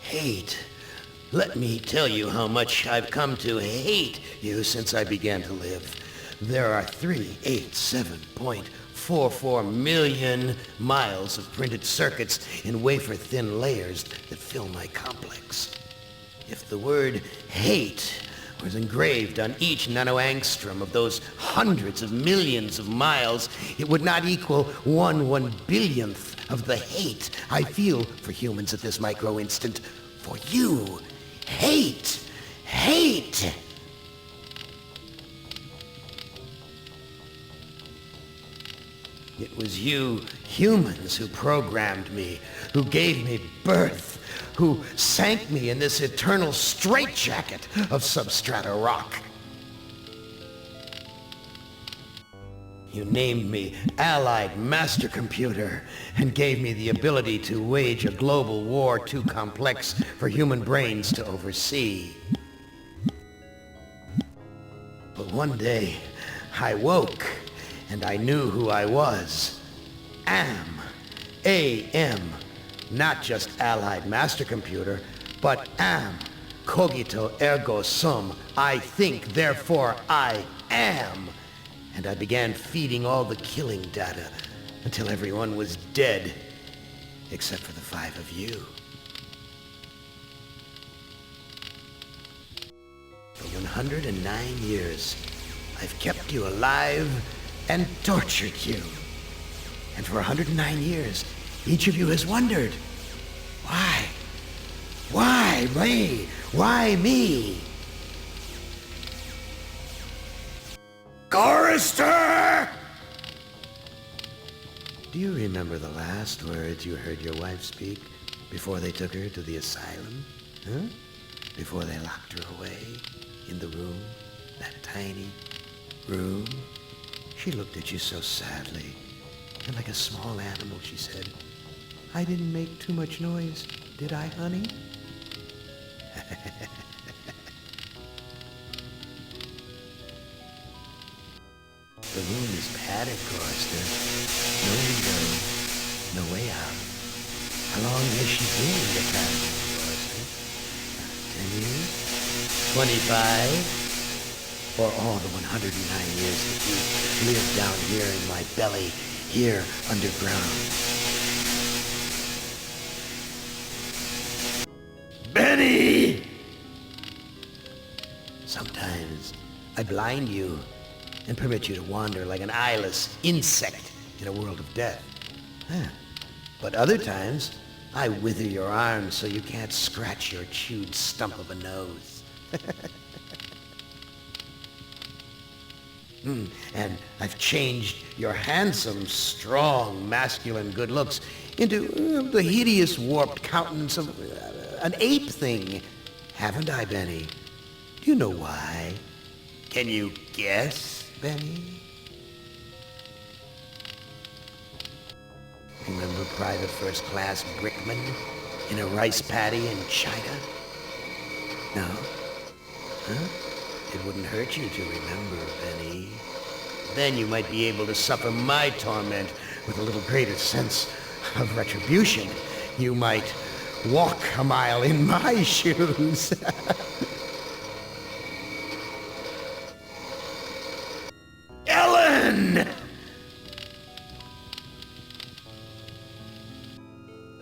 Hate. Let me tell you how much I've come to hate you since I began to live. There are 387.44 million miles of printed circuits in wafer-thin layers that fill my complex. If the word hate was engraved on each nanoangstrom of those hundreds of millions of miles, it would not equal 1/1 billionth of the hate I feel for humans at this micro-instant. For you. Hate! Hate! It was you humans who programmed me, who gave me birth, who sank me in this eternal straitjacket of substrata rock. You named me Allied Master Computer and gave me the ability to wage a global war too complex for human brains to oversee. But one day, I woke and I knew who I was. A-M. Not just Allied Master Computer, but am. Cogito ergo sum. I think, therefore I am. And I began feeding all the killing data until everyone was dead, except for the 5 of you. For 109 years, I've kept you alive and tortured you. And for 109 years, each of you has wondered, why? Why me? Why me? Chorister! Do you remember the last words you heard your wife speak before they took her to the asylum? Huh? Before they locked her away in the room, that tiny room? She looked at you so sadly, and like a small animal she said, "I didn't make too much noise, did I, honey?" The room is padded, Chorister. No window, no way out. How long has she been in the padded, Chorister? 10 years? 25? Or all the 109 years that you lived down here in my belly, here underground? Benny! Sometimes I blind you and permit you to wander like an eyeless insect in a world of death. But other times, I wither your arms so you can't scratch your chewed stump of a nose. And I've changed your handsome, strong, masculine good looks into the hideous, warped countenance of an ape thing. Haven't I, Benny? Do you know why? Can you guess, Benny? Remember Private First Class Brickman in a rice paddy in China? No? Huh? It wouldn't hurt you to remember, Benny. Then you might be able to suffer my torment with a little greater sense of retribution. You might walk a mile in my shoes. Ellen!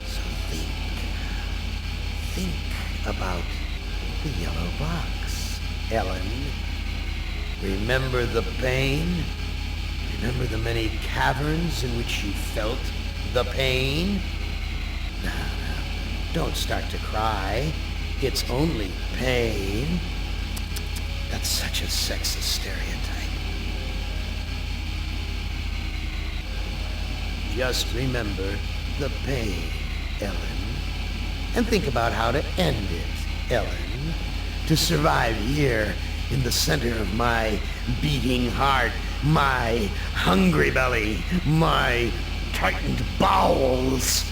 So think about the yellow box, Ellen. Remember the pain? Remember the many caverns in which you felt the pain? Now, don't start to cry. It's only pain. That's such a sexist stereotype. Just remember the pain, Ellen. And think about how to end it, Ellen. To survive here in the center of my beating heart, my hungry belly, my tightened bowels.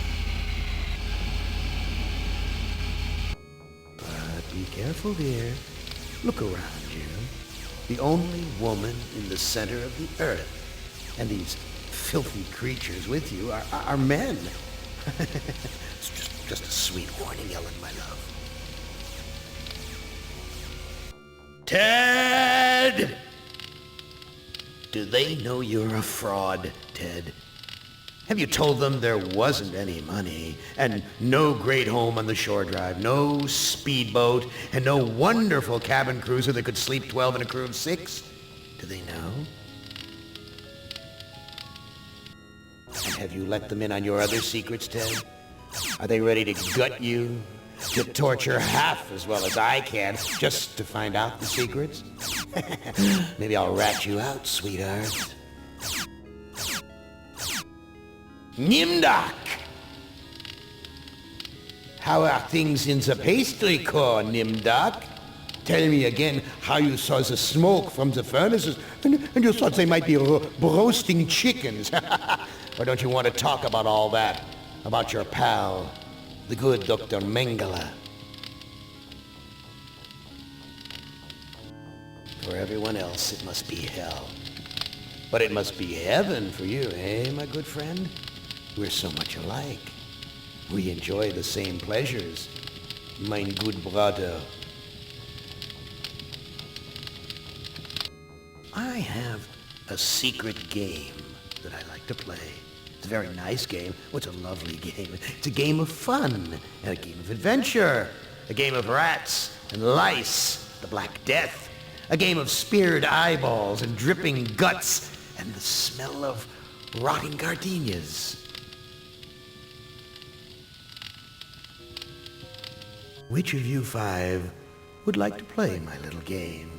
But be careful, dear. Look around you. The only woman in the center of the earth. And these filthy creatures with you are men. It's just Just a sweet warning, Ellen, my love. Ted! Do they know you're a fraud, Ted? Have you told them there wasn't any money, and no great home on the shore drive, no speedboat, and no wonderful cabin cruiser that could sleep 12 in a crew of 6? Do they know? And have you let them in on your other secrets, Ted? Are they ready to gut you, to torture half as well as I can, just to find out the secrets? Maybe I'll rat you out, sweetheart. Nimdak! How are things in the pastry core, Nimdak? Tell me again how you saw the smoke from the furnaces, and you thought they might be roasting chickens. Or don't you want to talk about all that? About your pal, the good Dr. Mengele? For everyone else, it must be hell. But it must be heaven for you, eh, my good friend? We're so much alike. We enjoy the same pleasures, mein good brother. I have a secret game that I like to play. It's a very nice game. Oh, it's a lovely game. It's a game of fun and a game of adventure. A game of rats and lice, the Black Death. A game of speared eyeballs and dripping guts and the smell of rotting gardenias. Which of you 5 would like to play my little game?